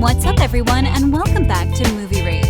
What's up, everyone, and welcome back to Movie Raised.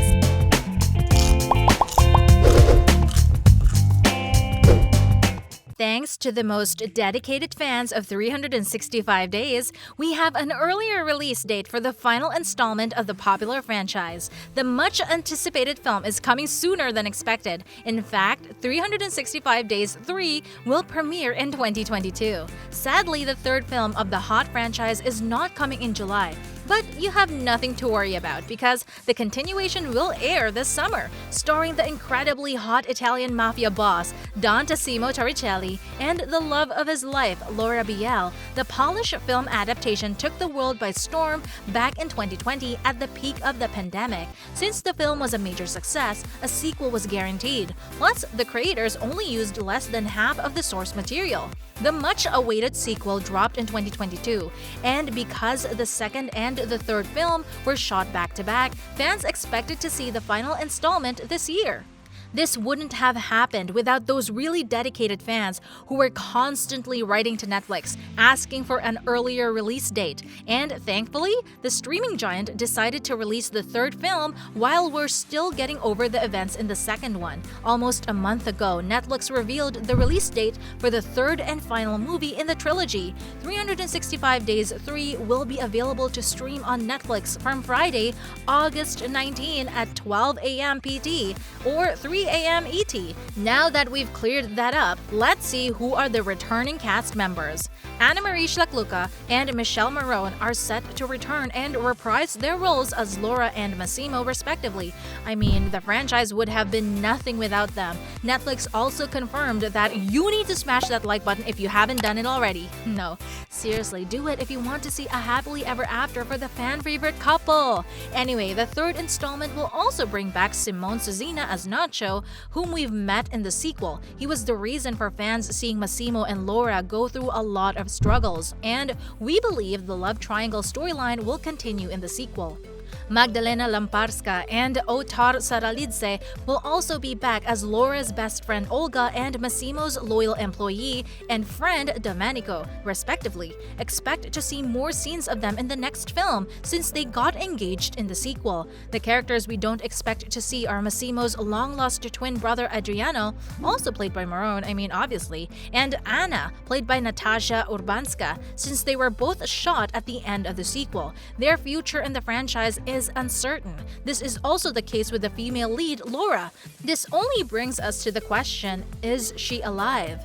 Thanks to the most dedicated fans of 365 Days, we have an earlier release date for the final installment of the popular franchise. The much-anticipated film is coming sooner than expected. In fact, 365 Days 3 will premiere in 2022. Sadly, the third film of the hot franchise is not coming in July. But you have nothing to worry about because the continuation will air this summer, starring the incredibly hot Italian mafia boss Don Massimo Torricelli and the love of his life, Laura Biel. The Polish film adaptation took the world by storm back in 2020 at the peak of the pandemic. Since the film was a major success, a sequel was guaranteed. Plus, the creators only used less than half of the source material. The much-awaited sequel dropped in 2022, and because the second and the third film were shot back-to-back, fans expected to see the final installment this year. This wouldn't have happened without those really dedicated fans who were constantly writing to Netflix, asking for an earlier release date. And thankfully, the streaming giant decided to release the third film while we're still getting over the events in the second one. Almost a month ago, Netflix revealed the release date for the third and final movie in the trilogy. 365 Days 3 will be available to stream on Netflix from Friday, August 19 at 12 a.m. PT or 3 a.m. ET. Now that we've cleared that up, let's see who are the returning cast members. Anna-Marie Sieklucka and Michele Morrone are set to return and reprise their roles as Laura and Massimo respectively. I mean, the franchise would have been nothing without them. Netflix also confirmed that you need to smash that like button if you haven't done it already. No, seriously, do it if you want to see a happily ever after for the fan-favorite couple. Anyway, the third installment will also bring back Simone Suzina as Nacho, whom we've met in the sequel. He was the reason for fans seeing Massimo and Laura go through a lot of struggles, and we believe the love triangle storyline will continue in the sequel. Magdalena Lamparska and Otar Saralidze will also be back as Laura's best friend Olga and Massimo's loyal employee and friend Domenico, respectively. Expect to see more scenes of them in the next film since they got engaged in the sequel. The characters we don't expect to see are Massimo's long-lost twin brother Adriano, also played by Morrone, obviously, and Anna, played by Natasha Urbanska, since they were both shot at the end of the sequel. Their future in the franchise is uncertain. This is also the case with the female lead, Laura. This only brings us to the question, is she alive?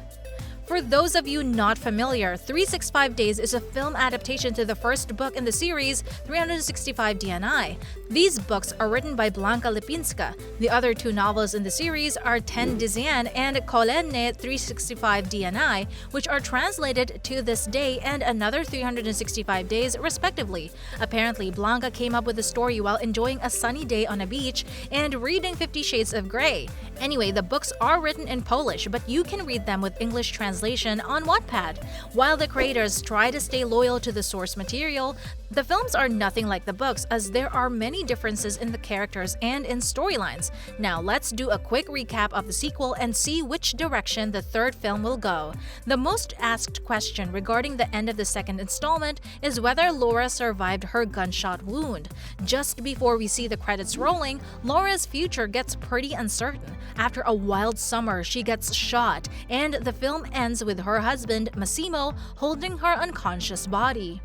For those of you not familiar, 365 Days is a film adaptation to the first book in the series, 365 DNI. These books are written by Blanka Lipińska. The other two novels in the series are Ten Dizian and Kolenne 365 DNI, which are translated to this day and another 365 days, respectively. Apparently, Blanka came up with the story while enjoying a sunny day on a beach and reading 50 Shades of Grey. Anyway, the books are written in Polish, but you can read them with English translation on Wattpad. While the creators try to stay loyal to the source material, the films are nothing like the books as there are many differences in the characters and in storylines. Now let's do a quick recap of the sequel and see which direction the third film will go. The most asked question regarding the end of the second installment is whether Laura survived her gunshot wound. Just before we see the credits rolling, Laura's future gets pretty uncertain. After a wild summer, she gets shot, and the film ends with her husband, Massimo, holding her unconscious body.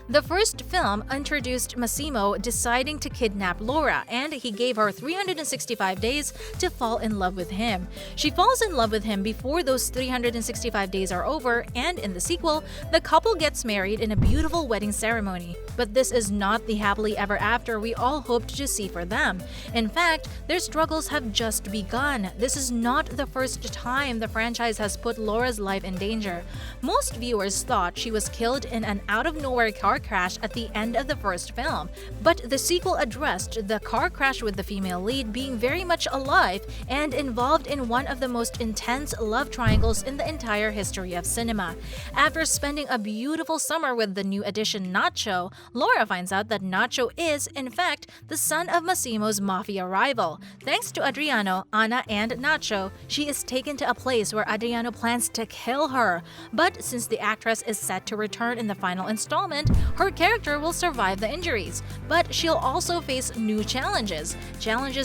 The first film introduced Massimo deciding to kidnap Laura, and he gave her 365 days to fall in love with him. She falls in love with him before those 365 days are over, and in the sequel, the couple gets married in a beautiful wedding ceremony. But this is not the happily ever after we all hoped to see for them. In fact, their struggles have just begun. This is not the first time the franchise has put Laura's life in danger. Most viewers thought she was killed in an out-of-nowhere car crash at the end of the first film, but the sequel addressed the car crash with the female lead being very much alive and involved in one of the most intense love triangles in the entire history of cinema. After spending a beautiful summer with the new addition Nacho, Laura finds out that Nacho is, in fact, the son of Massimo's mafia rival. Thanks to Adriano, Anna, and Nacho, she is taken to a place where Adriano plans to kill her. But since the actress is set to return in the final installment, Her character will survive the injuries, but she'll also face new challenges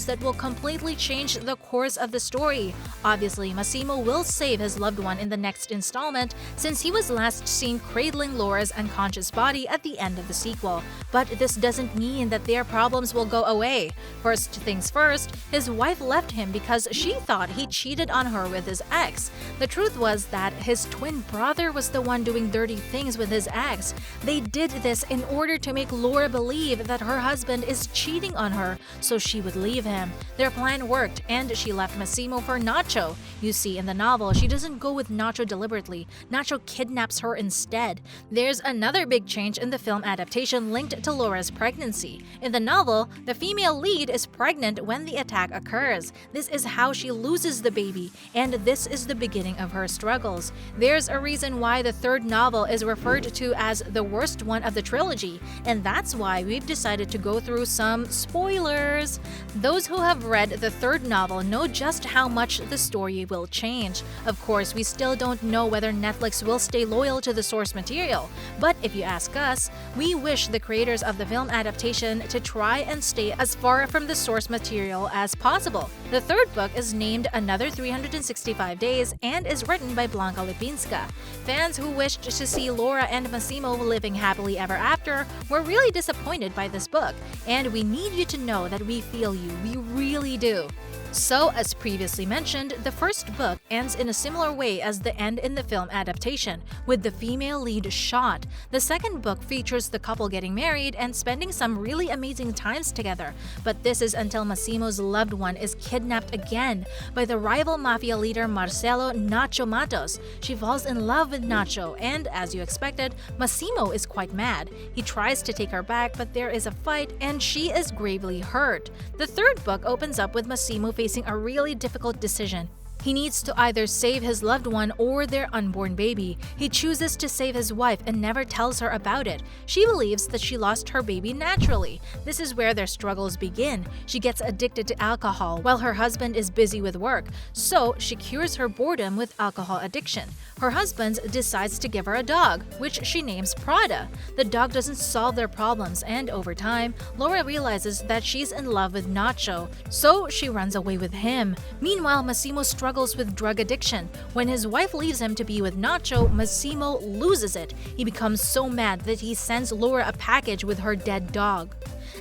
that will completely change the course of the story. Obviously, Massimo will save his loved one in the next installment since he was last seen cradling Laura's unconscious body at the end of the sequel. But this doesn't mean that their problems will go away. First things first, his wife left him because she thought he cheated on her with his ex. The truth was that his twin brother was the one doing dirty things with his ex. They did this in order to make Laura believe that her husband is cheating on her, so she would leave him. Their plan worked, and she left Massimo for Nacho. You see, in the novel, she doesn't go with Nacho deliberately. Nacho kidnaps her instead. There's another big change in the film adaptation linked to Laura's pregnancy. In the novel, the female lead is pregnant when the attack occurs. This is how she loses the baby, and this is the beginning of her struggles. There's a reason why the third novel is referred to as the worst one of the trilogy, and that's why we've decided to go through some spoilers. Those who have read the third novel know just how much the story will change. Of course, we still don't know whether Netflix will stay loyal to the source material, but if you ask us, we wish the creators of the film adaptation to try and stay as far from the source material as possible. The third book is named Another 365 Days and is written by Blanka Lipińska. Fans who wished to see Laura and Massimo living happily ever after were really disappointed by this book, and we need you to know that we feel you, we really do. So, as previously mentioned, the first book ends in a similar way as the end in the film adaptation, with the female lead shot. The second book features the couple getting married and spending some really amazing times together, but this is until Massimo's loved one is kidnapped again by the rival mafia leader Marcelo Nacho Matos. She falls in love with Nacho, and as you expected, Massimo is quite mad. He tries to take her back, but there is a fight and she is gravely hurt. The third book opens up with Massimo facing a really difficult decision. He needs to either save his loved one or their unborn baby. He chooses to save his wife and never tells her about it. She believes that she lost her baby naturally. This is where their struggles begin. She gets addicted to alcohol while her husband is busy with work, so she cures her boredom with alcohol addiction. Her husband decides to give her a dog, which she names Prada. The dog doesn't solve their problems, and over time, Laura realizes that she's in love with Nacho, so she runs away with him. Meanwhile, Massimo struggles with drug addiction. When his wife leaves him to be with Nacho, Massimo loses it. He becomes so mad that he sends Laura a package with her dead dog.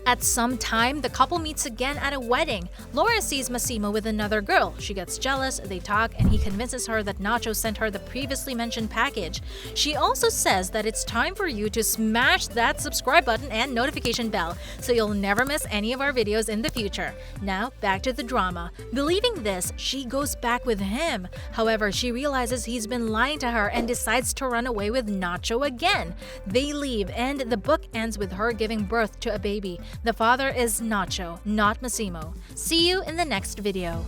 At some time, the couple meets again at a wedding. Laura sees Massimo with another girl. She gets jealous, they talk, and he convinces her that Nacho sent her the previously mentioned package. She also says that it's time for you to smash that subscribe button and notification bell so you'll never miss any of our videos in the future. Now, back to the drama. Believing this, she goes back with him. However, she realizes he's been lying to her and decides to run away with Nacho again. They leave, and the book ends with her giving birth to a baby. The father is Nacho, not Massimo. See you in the next video.